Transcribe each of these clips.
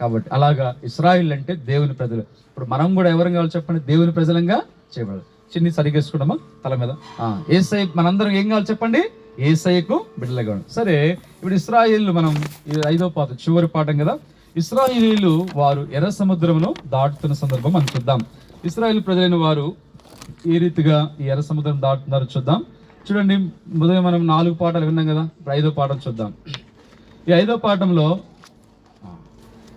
కాబట్టి అలాగా ఇశ్రాయేల్ అంటే దేవుని ప్రజలు. ఇప్పుడు మనం కూడా ఎవరు కావాలి చెప్పండి? దేవుని ప్రజలంగా చేయబడాలి. చిన్ని సరిగేసుకున్నామా తల మీద? యేసయ్య మనందరం ఏం కావాలి చెప్పండి? యేసయ్యకు బిడ్డలుగా ఉండాలి. సరే, ఇప్పుడు ఇశ్రాయేలు మనం ఈ 5వ పాఠం చివరి పాఠం కదా. ఇశ్రాయేలీలు వారు ఎర్ర సముద్రమును దాటుతున్న సందర్భం మనం చూద్దాం. ఇశ్రాయేలు ప్రజలైన వారు ఏ రీతిగా ఈ ఎర్ర సముద్రం దాటుతున్నారో చూద్దాం. చూడండి, ఉదయం మనం 4 పాఠాలు విన్నాం కదా. ఇప్పుడు 5వ పాఠం చూద్దాం. ఈ 5వ పాఠంలో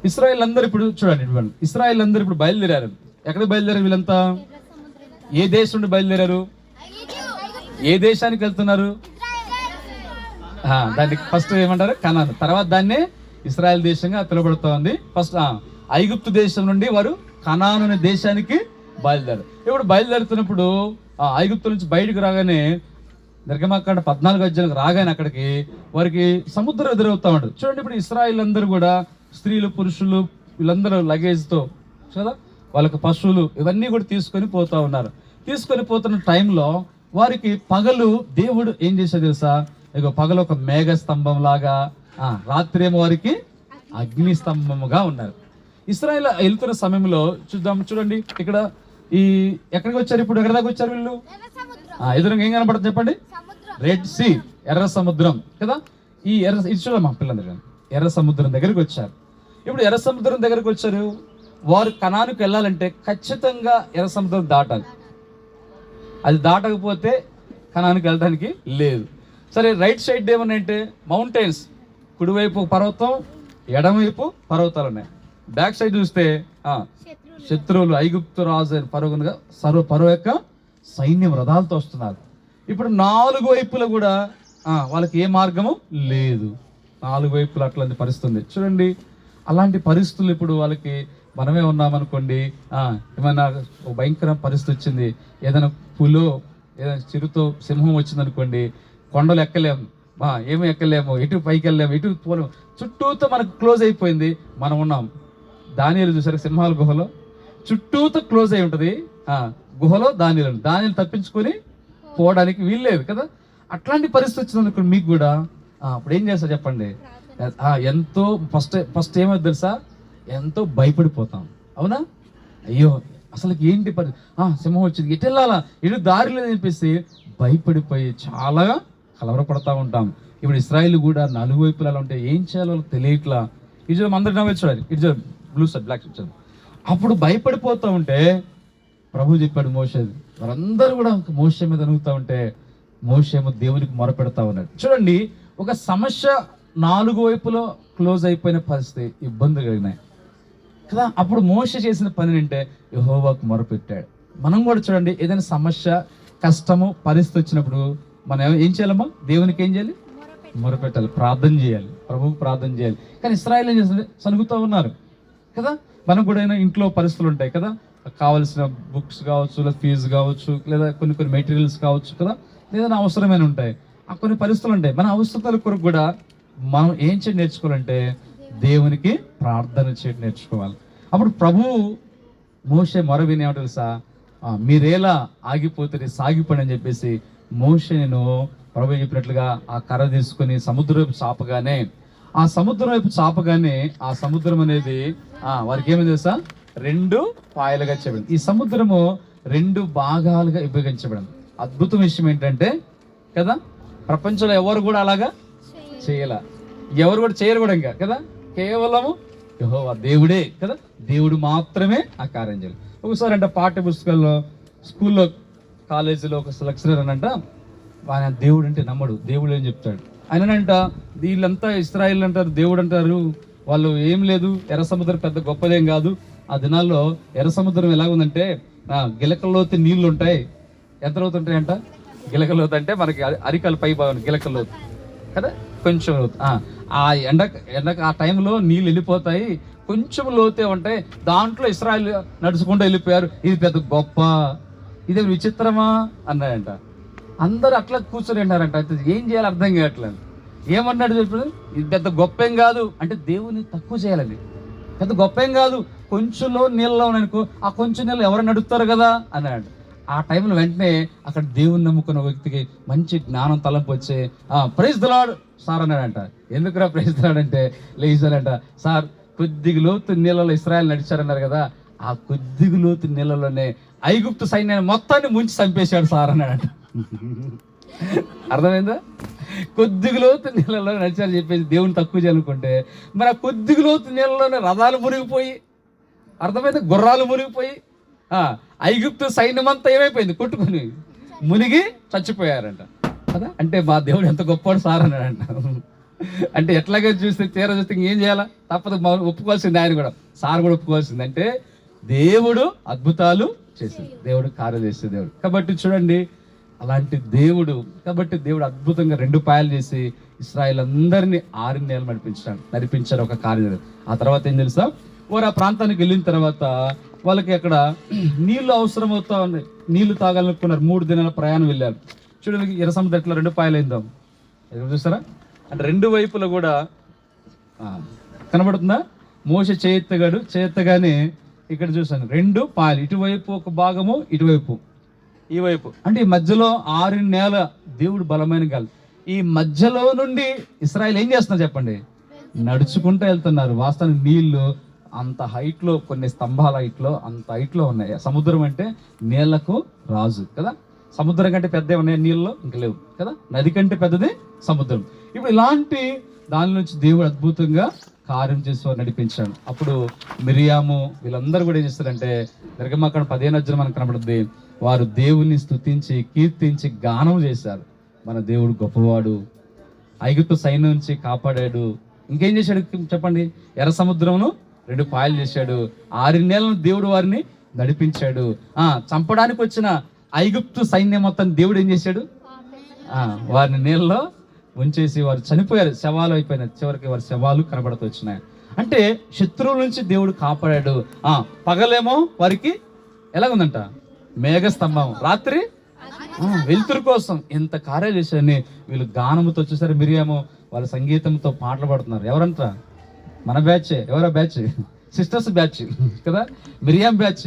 ఇశ్రాయేల్ అందరూ ఇప్పుడు చూడండి, ఇశ్రాయేల్ అందరూ ఇప్పుడు బయలుదేరారు. ఎక్కడ బయలుదేరారు వీళ్ళంతా? ఏ దేశం నుండి బయలుదేరారు? ఏ దేశానికి వెళ్తున్నారు? దాన్ని ఫస్ట్ ఏమంటారు? కనాను. తర్వాత దాన్ని ఇశ్రాయేల్ దేశంగా పిలువబడుతూ ఉంది. ఫస్ట్ ఐగుప్తు దేశం నుండి వారు కనాను అనే దేశానికి బయలుదేరారు. ఇప్పుడు బయలుదేరుతున్నప్పుడు ఐగుప్తు నుంచి బయటకు రాగానే నిర్గమాకాండ 14వ అధ్యాయానికి రాగానే అక్కడికి వారికి సముద్రం ఎదురవుతా ఉంటుంది. చూడండి, ఇప్పుడు ఇశ్రాయేల్ అందరూ కూడా స్త్రీలు పురుషులు వీళ్ళందరూ లగేజ్తో కదా, వాళ్ళకి పశువులు ఇవన్నీ కూడా తీసుకొని పోతా ఉన్నారు. తీసుకొని పోతున్న టైంలో వారికి పగలు దేవుడు ఏం చేశాడు తెలుసా? ఇక పగలు ఒక మేఘ స్తంభం లాగా, రాత్రి ఏమో వారికి అగ్ని స్తంభముగా ఉన్నారు. ఇశ్రాయేల్ వెళ్తున్న సమయంలో చూడండి, ఇక్కడ ఈ ఎక్కడికి వచ్చారు? ఇప్పుడు ఎక్కడి దాకా వచ్చారు వీళ్ళు? ఎదురుగా ఏం కనపడుతుంది చెప్పండి? రెడ్ సీ, ఎర్ర సముద్రం కదా. ఈ ఇది చూడమ్మా పిల్లలు, ఎర్ర సముద్రం దగ్గరికి వచ్చారు. ఇప్పుడు ఎర్ర సముద్రం దగ్గరికి వచ్చారు. వారు కనానుకు వెళ్ళాలంటే ఖచ్చితంగా ఎర్ర సముద్రం దాటాలి. అది దాటకపోతే కనానుకు వెళ్ళడానికి లేదు. సరే, రైట్ సైడ్ ఏమన్నాయంటే మౌంటైన్స్, కుడివైపు పర్వతం, ఎడమవైపు పర్వతాలు ఉన్నాయి. బ్యాక్ సైడ్ చూస్తే శత్రువులు, ఐగుప్తు రాజు అయిన ఫరో యొక్క సైన్యం రథాలతో వస్తున్నారు. ఇప్పుడు 4 వైపులు కూడా వాళ్ళకి ఏ మార్గము లేదు. 4 వైపులు అట్లాంటి పరిస్థితుంది. చూడండి, అలాంటి పరిస్థితులు ఇప్పుడు వాళ్ళకి మనమే ఉన్నామనుకోండి, ఏమైనా భయంకర పరిస్థితి వచ్చింది, ఏదైనా పులో ఏదైనా చిరుతో సింహం వచ్చింది అనుకోండి, కొండలు ఎక్కలేము, ఏమి ఎక్కలేము, ఎటు పైకి వెళ్ళలేము, ఎటు పోలేము, చుట్టూతో మనకు క్లోజ్ అయిపోయింది. మనం ఉన్నాం. దానియేలు చూసారు, సింహాల గుహలో చుట్టూతో క్లోజ్ అయి ఉంటుంది. గుహలో దానియేలు తప్పించుకొని పోవడానికి వీల్లేదు కదా. అట్లాంటి పరిస్థితి వచ్చిందనుకోండి మీకు కూడా, అప్పుడు ఏం చేస్తారు చెప్పండి? ఎంతో ఫస్ట్ ఏమవుతుంది తెలుసా? ఎంతో భయపడిపోతాం. అవునా? అయ్యో అసలు ఏంటి సింహం వచ్చింది, ఎటు వెళ్ళాలా, ఎటు దారి లేదని చెప్పేసి భయపడిపోయి చాలా కలవరపడతా ఉంటాం. ఇప్పుడు ఇశ్రాయేల్ కూడా 4 వైపులా ఉంటే ఏం చేయాలో తెలియట్లా. ఇది అందరు నవ్వు చూడాలి, ఇటు బ్లూ షర్ట్ బ్లాక్ షర్ట్. అప్పుడు భయపడిపోతూ ఉంటే ప్రభు చెప్పాడు మోషే, వారందరూ కూడా మోషే మీద అనుగుతూ ఉంటే మోషే ఏమో దేవునికి మొరపెడతా ఉన్నాడు. చూడండి, ఒక సమస్య 4 వైపులో క్లోజ్ అయిపోయిన పరిస్థితి, ఇబ్బందులు కలిగినాయి కదా. అప్పుడు మోషే చేసిన పని అంటే యెహోవాకు మొరపెట్టాడు. మనం కూడా చూడండి, ఏదైనా సమస్య, కష్టము, పరిస్థితి వచ్చినప్పుడు మనం ఏం చేయాలమ్మా? దేవునికి ఏం చేయాలి? మొరపెట్టాలి, ప్రార్థన చేయాలి, ప్రభువుకు ప్రార్థన చేయాలి. కానీ ఇశ్రాయేల్ ఏం చేస్తుంది? సనుగుతూ ఉన్నారు కదా. మనకు కూడా ఇంట్లో పరిస్థితులు ఉంటాయి కదా, కావాల్సిన బుక్స్ కావచ్చు, లేదా ఫీజు కావచ్చు, లేదా కొన్ని మెటీరియల్స్ కావచ్చు కదా, ఏదైనా అవసరమైన ఉంటాయి. కొన్ని పరిస్థితులు ఉంటాయి. మన అవసరాల కొరకు కూడా మనం ఏం చేయడం నేర్చుకోవాలంటే దేవునికి ప్రార్థన చేయడం నేర్చుకోవాలి. అప్పుడు ప్రభువు మోషే మొర వినేవాడు తెలుసా? మీరేలా ఆగిపోతే సాగిపోండి అని చెప్పేసి మోషేను ప్రభు చెప్పినట్లుగా ఆ కర్ర తీసుకుని సముద్రం వైపు చాపగానే, ఆ సముద్రం వైపు చాపగానే ఆ సముద్రం అనేది వారికి ఏమైంది తెలుసా? 2 పాయలుగా చేయబడింది. ఈ సముద్రము 2 భాగాలుగా విభజించబడింది. అద్భుతం విషయం ఏంటంటే కదా, ప్రపంచంలో ఎవరు కూడా అలాగా చేయలే, ఎవరు కూడా చేయరు కూడా ఇంకా కదా. కేవలము యెహోవా దేవుడే కదా, దేవుడు మాత్రమే ఆ కార్యం చేయాలి. ఒకసారి అంటే పాఠ్య పుస్తకాల్లో, స్కూల్లో, కాలేజీలో ఒక లెక్చరర్ అనంట, ఆయన దేవుడు అంటే నమ్మడు, దేవుడు అని చెప్తాడు. ఆయనంట వీళ్ళంతా ఇశ్రాయేల్ అంటారు, దేవుడు అంటారు, వాళ్ళు ఏం లేదు, ఎర్ర సముద్రం పెద్ద గొప్పదేం కాదు. ఆ దినాల్లో ఎర్ర సముద్రం ఎలా ఉందంటే గిలకల్లోతి నీళ్లు ఉంటాయి. ఎంత లోతు ఉంటాయంట? గిలకల్లోతు అంటే మనకి అరికాలు పై భాగం గిలకల్లోతు కదా, కొంచెం లోతు. ఆ ఎండకు ఆ టైంలో నీళ్ళు వెళ్ళిపోతాయి, కొంచెం లోతే ఉంటాయి. దాంట్లో ఇశ్రాయేల్ నడుచుకుంటూ వెళ్ళిపోయారు. ఇది పెద్ద గొప్ప, ఇదే విచిత్రమా అన్నాడంట. అందరూ అట్లా కూర్చొని అంటారంట. ఏం చేయాలి అర్థం కావట్లేదు. ఏమన్నాడు చెప్పాడు? ఇది పెద్ద గొప్ప ఏం కాదు అంటే దేవుని తక్కువ చేయాలని, పెద్ద గొప్ప ఏం కాదు, కొంచెంలో నీళ్ళలో ఉన్నాయనుకో, ఆ కొంచెం నీళ్ళు ఎవరు నడుపుతారు కదా అన్నాడు. ఆ టైంలో వెంటనే అక్కడ దేవుని నమ్ముకున్న వ్యక్తికి మంచి జ్ఞానం తలంపు వచ్చే ప్రైజ్ ది లార్డ్ సార్ అన్నాడంట. ఎందుకురా ప్రైజ్ ది లార్డ్ అంటే లేచాడంట, సార్ కొద్దిగా లోతు నీళ్ళలో ఇశ్రాయేలు నడిచారన్నారు కదా, ఆ కొద్దిగా లోతు నీళ్ళలోనే ఐగుప్తు సైన్యాన్ని మొత్తాన్ని ముంచి చంపేశాడు సార్ అన్నాడంట. అర్థమైందా? కొద్దిగా లోతు నీళ్ళలో నడిచారని చెప్పేసి దేవుని తక్కువ చేయాలనుకుంటే, మరి ఆ కొద్దిగా లోతు నీళ్ళలోనే రథాలు మునిగిపోయి, అర్థమైందా, గుర్రాలు మునిగిపోయి, ఐగుప్తు సైన్యం అంతా ఏమైపోయింది, కొట్టుకుని మునిగి చచ్చిపోయారంట కదా. అంటే మా దేవుడు ఎంత గొప్పవాడు సార్ అన్నాడంట. అంటే ఎట్లాగే చూస్తే తీరా చూస్తే ఇంకేం చేయాలా, తప్పదు, ఒప్పుకోవాల్సింది. ఆయన కూడా సార్ కూడా ఒప్పుకోవాల్సింది. అంటే దేవుడు అద్భుతాలు చేసింది, దేవుడు కార్యాలు చేసే దేవుడు. కాబట్టి చూడండి, అలాంటి దేవుడు, కాబట్టి దేవుడు అద్భుతంగా 2 పాయలు చేసి ఇశ్రాయేల్ అందరినీ 6 నెలలు నడిపించాడు ఒక కార్యం. ఆ తర్వాత ఏం తెలుసా, వారు ఆ ప్రాంతానికి వెళ్ళిన తర్వాత వాళ్ళకి అక్కడ నీళ్లు అవసరం అవుతా ఉన్నాయి, నీళ్లు తాగాలనుకున్నారు. 3 దినాల ప్రయాణం వెళ్ళారు. చూడండి, ఎర్ర సముద్రం ఎట్లా 2 పాయలు అయిందాం చూస్తారా, అంటే 2 వైపులా కూడా కనబడుతుందా, మోషే చేయెత్తగానే ఇక్కడ చూసాను 2 పాయలు, ఇటువైపు ఒక భాగము, ఇటువైపు ఈ వైపు, అంటే ఈ మధ్యలో 6 నెలల దేవుడు బలమైన గాలి. ఈ మధ్యలో నుండి ఇశ్రాయేల్ ఏం చేస్తున్నారు చెప్పండి, నడుచుకుంటూ వెళ్తున్నారు. వాస్తవానికి నీళ్లు అంత హైట్ లో, కొన్ని స్తంభాల హైట్ లో, అంత హైట్ లో ఉన్నాయి. సముద్రం అంటే నీళ్లకు రాజు కదా, సముద్రం కంటే పెద్ద ఉన్నాయి నీళ్ళలో ఇంకా లేవు కదా, నది కంటే పెద్దది సముద్రం. ఇప్పుడు ఇలాంటి దాని నుంచి దేవుడు అద్భుతంగా కార్యం చేసి వారు నడిపించాడు. అప్పుడు మిరియాము వీళ్ళందరూ కూడా ఏం చేస్తారంటే, నిర్గమాకాండం 15వ అధ్యాయం మనకు కనబడుతుంది, వారు దేవుని స్తుతించి కీర్తించి గానం చేశారు. మన దేవుడు గొప్పవాడు, ఐగుప్తు సైన్యం నుంచి కాపాడాడు. ఇంకేం చేశాడు చెప్పండి, ఎర్ర సముద్రమును 2 పాయలు చేశాడు. 6 నెలలను దేవుడు వారిని నడిపించాడు. చంపడానికి వచ్చిన ఐగుప్తు సైన్యం మొత్తం దేవుడు ఏం చేశాడు, వారిని నీళ్ళలో ఉంచేసి వారు చనిపోయారు, శవాలు అయిపోయినాయి. చివరికి వారి శవాలు కనబడుతూ వచ్చినాయి. అంటే శత్రువుల నుంచి దేవుడు కాపాడాడు. పగలేమో వారికి ఎలాగుందంట, మేఘస్తంభం, రాత్రి వెలుతురు కోసం ఎంత కార్యాలు చేశారని వీళ్ళు గానముతో వచ్చేసరి. మిరియాము వాళ్ళ సంగీతంతో పాటలు పాడుతున్నారు. ఎవరంట, మన బ్యాచ్, ఎవరో బ్యాచ్, సిస్టర్స్ బ్యాచ్ కదా, మిరియాం బ్యాచ్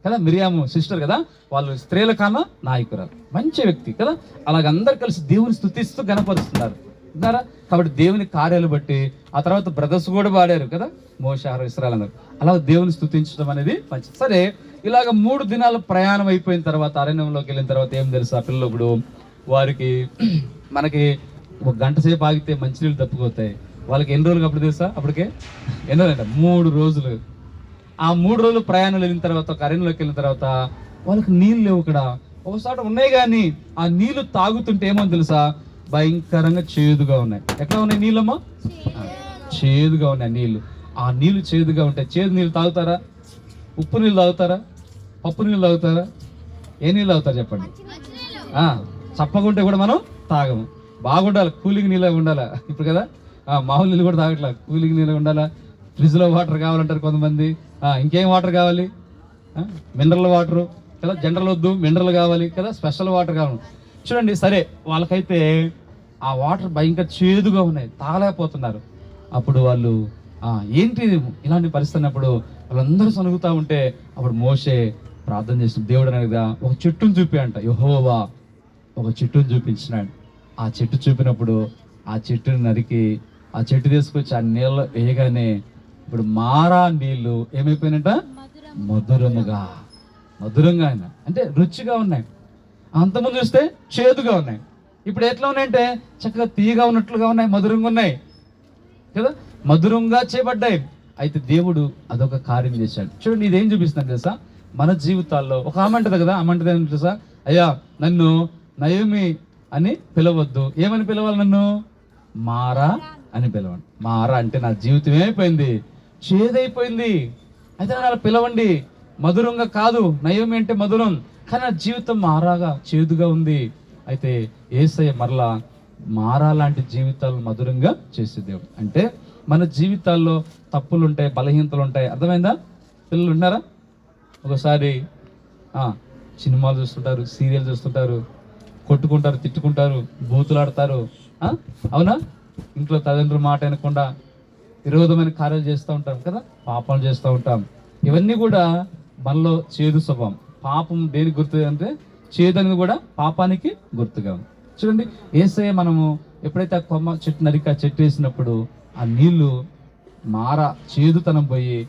కదా, మిరియాము సిస్టర్ కదా, వాళ్ళు స్త్రీల కన్నా నాయకురాలు, మంచి వ్యక్తి కదా. అలాగ అందరు కలిసి దేవుని స్తుతిస్తూ గణపరుస్తున్నారు విన్నారా. కాబట్టి దేవుని కార్యాలు బట్టి ఆ తర్వాత బ్రదర్స్ కూడా పాడారు కదా, మోషే ఇశ్రాయేలు అన్నారు. అలా దేవుని స్తుతించడం అనేది మంచిది. సరే, ఇలాగ 3 దినాల ప్రయాణం అయిపోయిన తర్వాత అరణ్యంలోకి వెళ్ళిన తర్వాత ఏం తెలుసు, ఆ పిల్లలు ఇప్పుడు వారికి మనకి 1 గంట సేపు ఆగితే మంచినీళ్ళు తప్పిపోతాయి. వాళ్ళకి ఎన్ని రోజులు అప్పుడు తెలుసా, అప్పటికే ఎన్ని రోజులు అంట, 3 రోజులు. ఆ 3 రోజులు ప్రయాణం వెళ్ళిన తర్వాత ఒక అరణ్యంలోకి వెళ్ళిన తర్వాత వాళ్ళకి నీళ్ళు లేవు. ఇక్కడ ఒకసారి ఉన్నాయి కానీ ఆ నీళ్లు తాగుతుంటే ఏమో తెలుసా, భయంకరంగా చేదుగా ఉన్నాయి. ఎట్లా ఉన్నాయి నీళ్ళమ్మా, చేదుగా ఉన్నాయి నీళ్లు. ఆ నీళ్లు చేదుగా ఉంటాయి. చేదు నీళ్ళు తాగుతారా, ఉప్పు నీళ్ళు తాగుతారా, పప్పు నీళ్ళు తాగుతారా, ఏ నీళ్ళు తాగుతారు చెప్పండి. చప్పకుంటే కూడా మనం తాగము. బాగుండాలి, కూలింగ్ నీళ్ళ ఉండాలా ఇప్పుడు కదా. మామూలు నీళ్ళు కూడా తాగట్లా, కూలింగ్ నీళ్ళు ఉండాలా. ఫ్రిడ్జ్లో వాటర్ కావాలంటారు కొంతమంది. ఇంకేం వాటర్ కావాలి, మినరల్ వాటర్ కదా, జనరల్ వద్దు, మినరల్ కావాలి కదా, స్పెషల్ వాటర్ కావాలి. చూడండి, సరే వాళ్ళకైతే ఆ వాటర్ భయంకర చేదుగా ఉన్నాయి, తాగలేకపోతున్నారు. అప్పుడు వాళ్ళు ఏంటి ఇలాంటి పరిస్థితి అన్నప్పుడు వాళ్ళందరూ సనుగుతూ ఉంటే అప్పుడు మోషే ప్రార్థన చేసిన దేవుడు అనగా ఒక చెట్టును చూపి అంట, యెహోవా ఒక చెట్టును చూపించినాడు. ఆ చెట్టు చూపినప్పుడు ఆ చెట్టును నరికి ఆ చెట్టు తీసుకొచ్చి ఆ నీళ్ళు వేయగానే ఇప్పుడు మారా నీళ్లు ఏమైపోయినట్ట, మధురంగా అంటే రుచిగా ఉన్నాయి. అంతకుముందు చూస్తే చేదుగా ఉన్నాయి, ఇప్పుడు ఎట్లా ఉన్నాయంటే చక్కగా తీయగా ఉన్నట్లుగా ఉన్నాయి, మధురంగా ఉన్నాయి కదా, మధురంగా చేయబడ్డాయి. అయితే దేవుడు అదొక కార్యం చేశాడు. చూడండి, ఇదేం చూపిస్తున్నాను తెలుసా, మన జీవితాల్లో ఒక ఆమె అంటది కదా, ఆమె అంటది ఏం తెలుసా, అయ్యా నన్ను నయోమి అని పిలవద్దు, ఏమని పిలవాలి, నన్ను మారా అని పిలవండి. మారా అంటే నా జీవితం ఏమైపోయింది, చేదైపోయింది, అయితే నన్ను అలా పిలవండి. మధురంగా కాదు, నయోమి అంటే మధురం, కానీ నా జీవితం మారాగా చేదుగా ఉంది. అయితే యేసయ్య మరలా మారా లాంటి జీవితాలు మధురంగా చేసే దేవుడు. అంటే మన జీవితాల్లో తప్పులు ఉంటాయి, బలహీనతలు ఉంటాయి. అర్థమైందా? పిల్లలు ఉన్నారా? ఒకసారి సినిమాలు చూస్తుంటారు, సీరియల్ చూస్తుంటారు, కొట్టుకుంటారు, తిట్టుకుంటారు, బూతులాడతారు, అవునా? ఇంట్లో తల్లిదండ్రుల మాట వినకుండా విరోధమైన కార్యాలు చేస్తూ ఉంటాం కదా, పాపాలు చేస్తూ ఉంటాం. ఇవన్నీ కూడా మనలో చేదు స్వభావం. పాపం దేనికి గుర్తు అంటే చేదు అనేది కూడా పాపానికి గుర్తుగా ఉంది. చూడండి, యేసయ్య మనము ఎప్పుడైతే ఆ కొమ్మ చెట్టు నరికి ఆ చెట్టు వేసినప్పుడు ఆ నీళ్లు మార చేదుతనం పోయి